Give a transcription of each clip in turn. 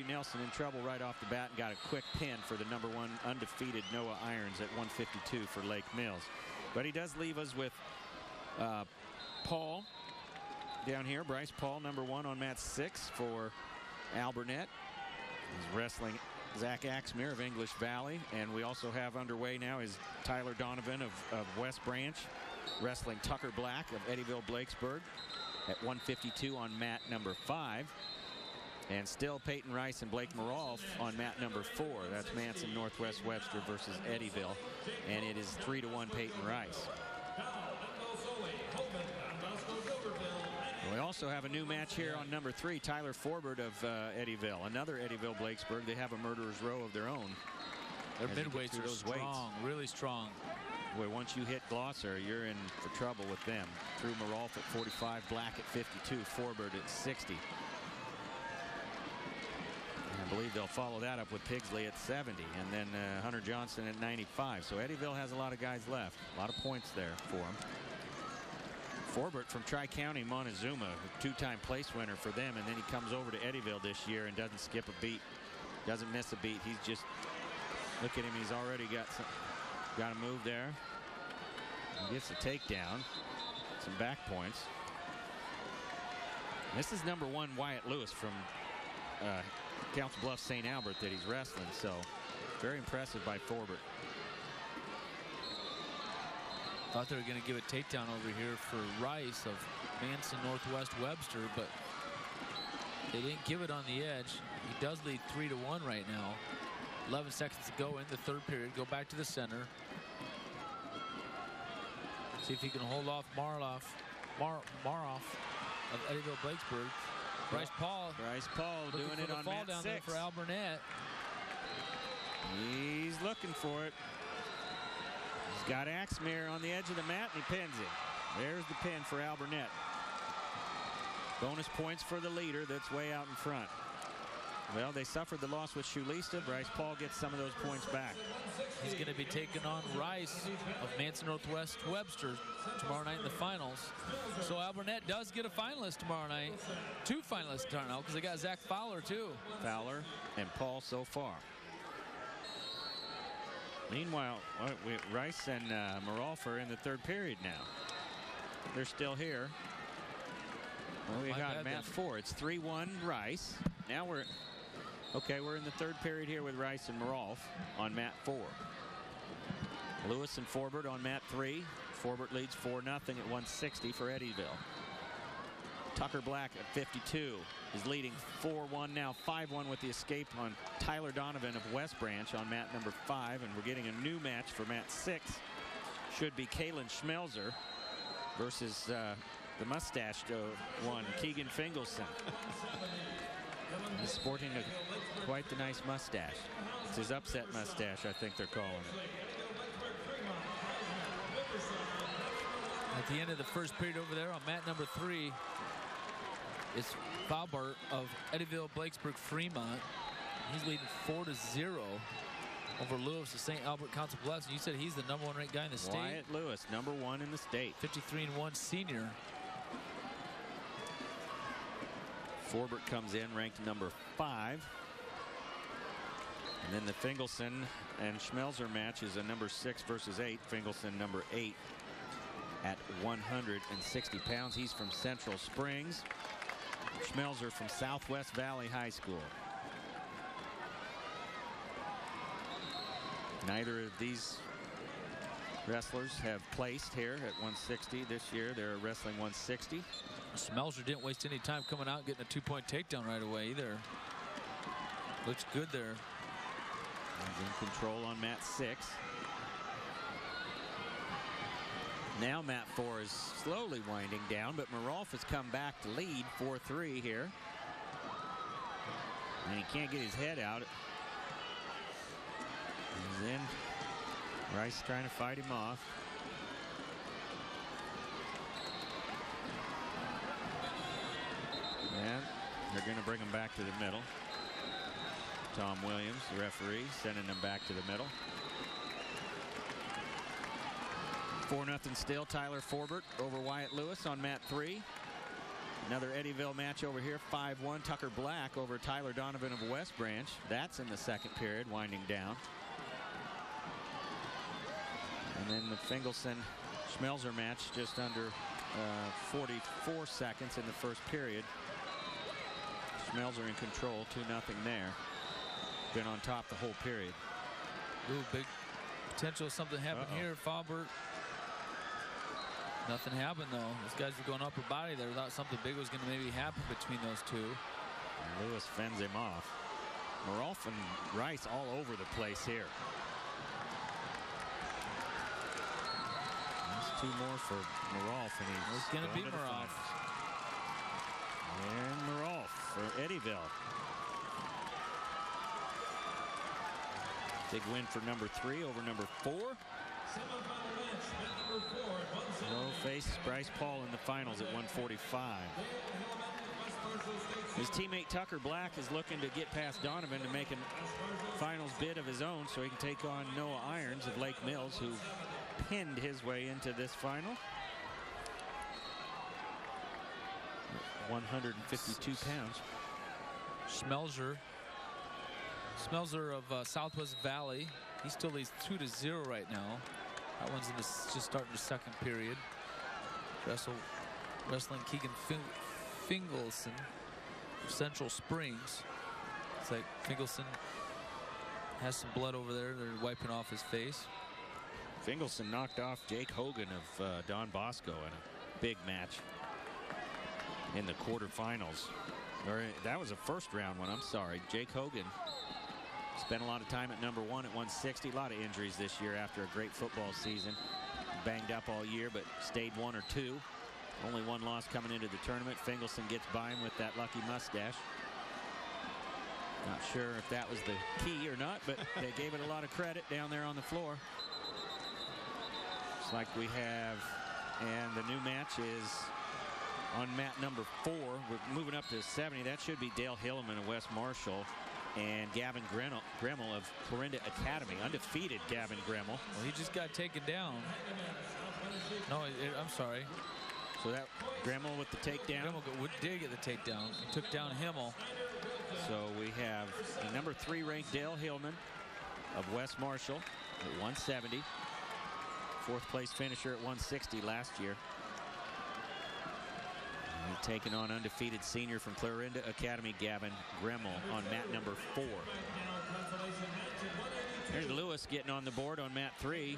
Nelson in trouble right off the bat and got a quick pin for the #1 undefeated Noah Irons at 152 for Lake Mills. But he does leave us with Paul down here. Bryce Paul, #1 on mat 6 for Alburnett. He's wrestling Zach Axmere of English Valley. And we also have underway now is Tyler Donovan of West Branch wrestling Tucker Black of Eddyville-Blakesburg at 152 on mat #5. And still Peyton Rice and Blake Morolf on mat #4. That's Manson Northwest Webster versus Eddyville. And it is 3-1 Peyton Rice. We also have a new match here on #3, Tyler Foubert of Eddyville. Another Eddyville-Blakesburg. They have a murderer's row of their own. Their midweights are strong, really strong. Boy, once you hit Glosser, you're in for trouble with them. Through Morolf at 45, Black at 52, Foubert at 60. And I believe they'll follow that up with Pigsley at 70, and then Hunter Johnson at 95. So Eddyville has a lot of guys left. A lot of points there for them. Foubert from Tri-County Montezuma, two-time place winner for them, and then he comes over to Eddyville this year and doesn't skip a beat, doesn't miss a beat. He's just, look at him, he's already got a move there. He gets a takedown, some back points. This is #1 Wyatt Lewis from Council Bluffs St. Albert that he's wrestling, so very impressive by Foubert. Thought they were going to give a takedown over here for Rice of Manson Northwest Webster, but they didn't give it on the edge. He does lead 3-1 right now. 11 seconds to go in the third period. Go back to the center. See if he can hold off Maroff of Eddyville-Blakesburg. Bryce Paul doing it on fall mat down 6 there for Alburnett. He's looking for it. He's got Axmere on the edge of the mat and he pins him. There's the pin for Alburnett. Bonus points for the leader that's way out in front. Well, they suffered the loss with Shulista. Bryce Paul gets some of those points back. He's going to be taking on Rice of Manson Northwest Webster tomorrow night in the finals. So Alburnett does get a finalist tomorrow night. 2 finalists tomorrow night because they got Zach Fowler too. Fowler and Paul so far. Meanwhile, Rice and Morolf are in the third period now. They're still here. Well, we got mat 4. It's 3-1 Rice. Now we're in the third period here with Rice and Morolf on mat 4. Lewis and Foubert on mat 3. Foubert leads 4-0 at 160 for Eddyville. Tucker Black at 52 is leading 4-1 now, 5-1 with the escape on Tyler Donovan of West Branch on mat #5, and we're getting a new match for mat 6. Should be Kallan Schmelzer versus the mustached one, Keegan Fingalsen. He's sporting quite the nice mustache. It's his upset mustache, I think they're calling it. At the end of the first period over there on mat #3, it's Foubert of Eddyville-Blakesburg Fremont. He's leading 4-0 over Lewis of St. Albert Council Bluffs. And you said he's the #1 ranked guy in the state. Wyatt Lewis, #1 in the state. 53-1 senior. Foubert comes in ranked #5. And then the Fingalsen and Schmelzer match is a #6 versus 8. Fingalsen #8 at 160 pounds. He's from Central Springs. Schmelzer from Southwest Valley High School. Neither of these wrestlers have placed here at 160 this year. They're wrestling 160. Schmelzer didn't waste any time coming out getting a 2-point takedown right away either. Looks good there. He's in control on mat 6. Now mat 4 is slowly winding down, but Morolf has come back to lead 4-3 here. And he can't get his head out. He's in. Rice trying to fight him off. And they're going to bring him back to the middle. Tom Williams, the referee, sending him back to the middle. 4-0 still. Tyler Foubert over Wyatt Lewis on mat 3. Another Eddyville match over here, 5-1. Tucker Black over Tyler Donovan of West Branch. That's in the second period, winding down. And then the Fingalsen-Schmelzer match, just under 44 seconds in the first period. Schmelzer in control, 2-0 there. Been on top the whole period. Ooh, big potential something happened here. Foubert. Nothing happened, though. Those guys were going upper body there. Thought something big was going to maybe happen between those two. And Lewis fends him off. Morolf and Rice all over the place here. That's 2 more for Morolf, and he's going to be Morolf. And Morolf for Eddyville. Big win for number 3 over number 4. He'll face Bryce Paul in the finals at 145. His teammate Tucker Black is looking to get past Donovan to make a finals bid of his own so he can take on Noah Irons of Lake Mills, who pinned his way into this final. 152 pounds. Schmelzer of Southwest Valley. He still leads 2-0 right now. That one's just starting the second period. Wrestling Keegan Fingalsen of Central Springs. It's like Fingalsen has some blood over there. They're wiping off his face. Fingalsen knocked off Jake Hogan of Don Bosco in a big match in the quarterfinals. Or that was a first round one, I'm sorry. Jake Hogan spent a lot of time at number 1 at 160. A lot of injuries this year after a great football season. Banged up all year, but stayed 1 or 2. Only 1 loss coming into the tournament. Fingalsen gets by him with that lucky mustache. Not sure if that was the key or not, but they gave it a lot of credit down there on the floor. Looks like we have, and the new match is on mat number 4. We're moving up to 70. That should be Dale Hilleman of West Marshall and Gavin Gremmel of Florinda Academy. Undefeated Gavin Gremmel. Well, he just got taken down. No, I'm sorry. So that Gremmel with the takedown. Gremmel did get the takedown. He took down Himmel. So we have the number 3 ranked Dale Hillman of West Marshall at 170. 4th place finisher at 160 last year. And taking on undefeated senior from Florinda Academy, Gavin Gremmel, on mat number 4. There's Lewis getting on the board on mat 3.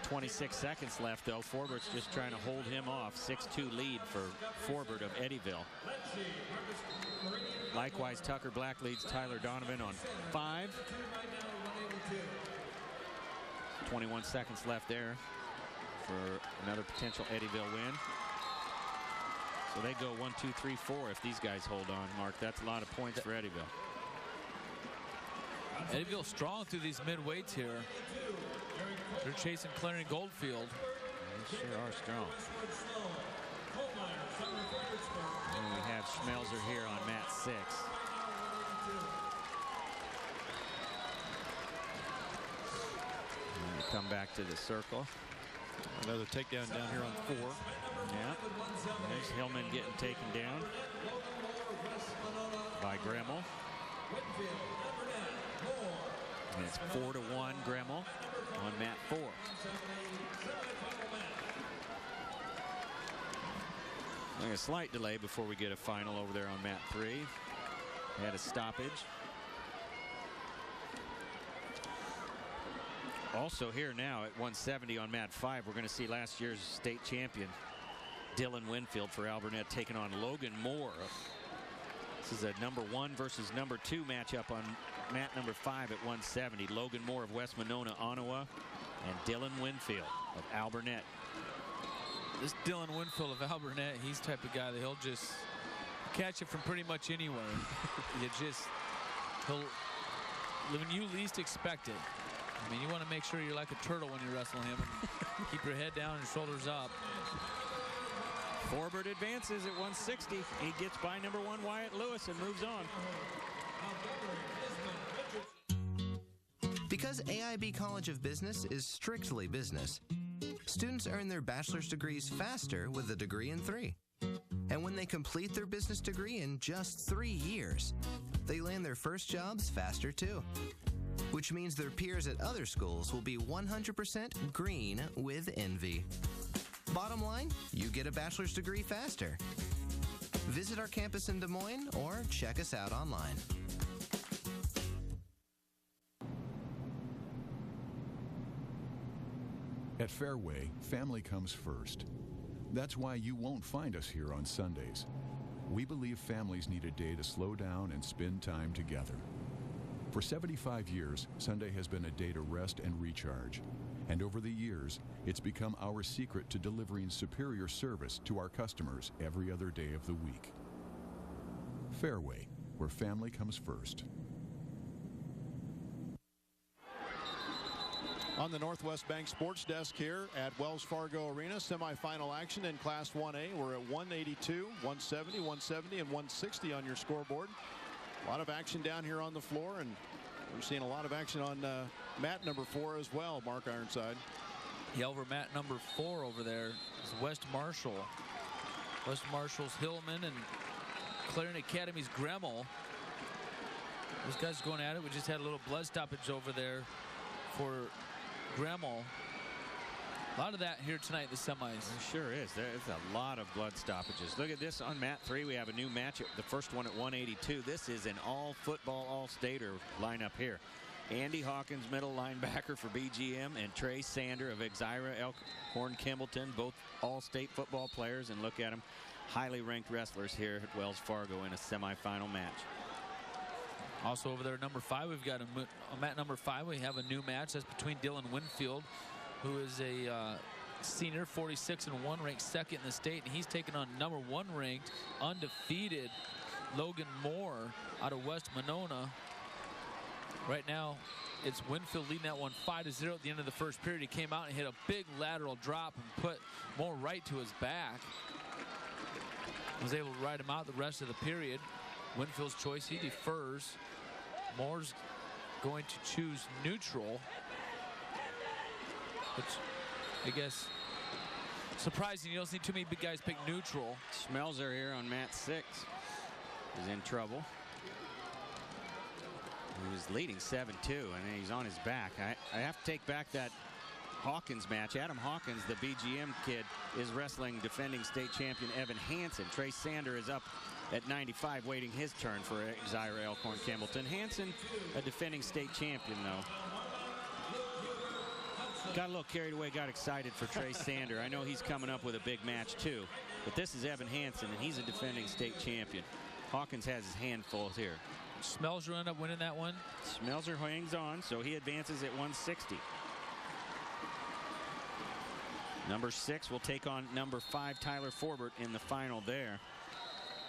26 seconds left, though. Fourbert's just trying to hold him off. 6-2 lead for Foubert of Eddyville. Likewise, Tucker Black leads Tyler Donovan on 5. 21 seconds left there for another potential Eddyville win. So they go 1, 2, 3, 4 if these guys hold on, Mark. That's a lot of points for Eddyville. Eddyville strong through these mid-weights here. They're chasing Clarendon Goldfield. They sure are strong. And we have Schmelzer here on mat 6. And we come back to the circle. Another takedown down here on 4. Yeah. There's Hillman getting taken down by Gremmel. And it's 4-1 Gremmel on mat 4. Like a slight delay before we get a final over there on mat 3. We had a stoppage. Also here now at 170 on mat 5, we're going to see last year's state champion Dylan Winfield for Alburnett taking on Logan Moore. This is a number 1 versus number 2 matchup on mat number 5 at 170. Logan Moore of West Monona, Ottawa, and Dylan Winfield of Alburnett. This Dylan Winfield of Alburnett, he's the type of guy that he'll just catch it from pretty much anywhere. When you least expect it. I mean, you want to make sure you're like a turtle when you wrestle him and keep your head down and shoulders up. Foubert advances at 160. He gets by number 1 Wyatt Lewis and moves on. Because AIB College of Business is strictly business, students earn their bachelor's degrees faster with a degree in 3. And when they complete their business degree in just 3 years, they land their first jobs faster too. Which means their peers at other schools will be 100% green with envy. Bottom line, you get a bachelor's degree faster. Visit our campus in Des Moines or check us out online. At Fairway, family comes first. That's why you won't find us here on Sundays. We believe families need a day to slow down and spend time together. For 75 years, Sunday has been a day to rest and recharge. And over the years, it's become our secret to delivering superior service to our customers every other day of the week. Fairway, where family comes first. On the Northwest Bank Sports Desk here at Wells Fargo Arena, semifinal action in Class 1A. We're at 182, 170, 170, and 160 on your scoreboard. A lot of action down here on the floor, and we're seeing a lot of action on mat number 4 as well, Mark Ironside. Yeah, over mat number 4 over there is West Marshall. West Marshall's Hillman and Clarion Academy's Gremmel. Those guys going at it. We just had a little blood stoppage over there for Gremmel. A lot of that here tonight in the semis. It sure is. There's a lot of blood stoppages. Look at this on mat 3. We have a new match. The first one at 182. This is an all football, all-stater lineup here. Andy Hawkins, middle linebacker for BGM, and Trey Sander of Exira Elkhorn Kimballton, both all-state football players. And look at them, highly ranked wrestlers here at Wells Fargo in a semifinal match. Also over there at number 5, we've got on mat number 5, we have a new match. That's between Dylan Winfield, who is a senior, 46-1, ranked second in the state, and he's taking on number 1 ranked, undefeated Logan Moore out of West Monona. Right now, it's Winfield leading that one 5-0 at the end of the first period. He came out and hit a big lateral drop and put Moore right to his back. Was able to ride him out the rest of the period. Winfield's choice, he defers. Moore's going to choose neutral, which I guess surprising. You don't see too many big guys pick neutral. Schmelzer here on mat 6 is in trouble. He was leading 7-2, and he's on his back. I have to take back that Hawkins match. Adam Hawkins, the BGM kid, is wrestling defending state champion Evan Hansen. Trey Sander is up at 95, waiting his turn for Exira Elkhorn Kimballton. Hansen, a defending state champion, though. Got a little carried away, got excited for Trey Sander. I know he's coming up with a big match, too. But this is Evan Hansen, and he's a defending state champion. Hawkins has his handfuls here. Schmelzer ended up winning that one. Schmelzer hangs on, so he advances at 160. Number 6 will take on number 5, Tyler Foubert, in the final there.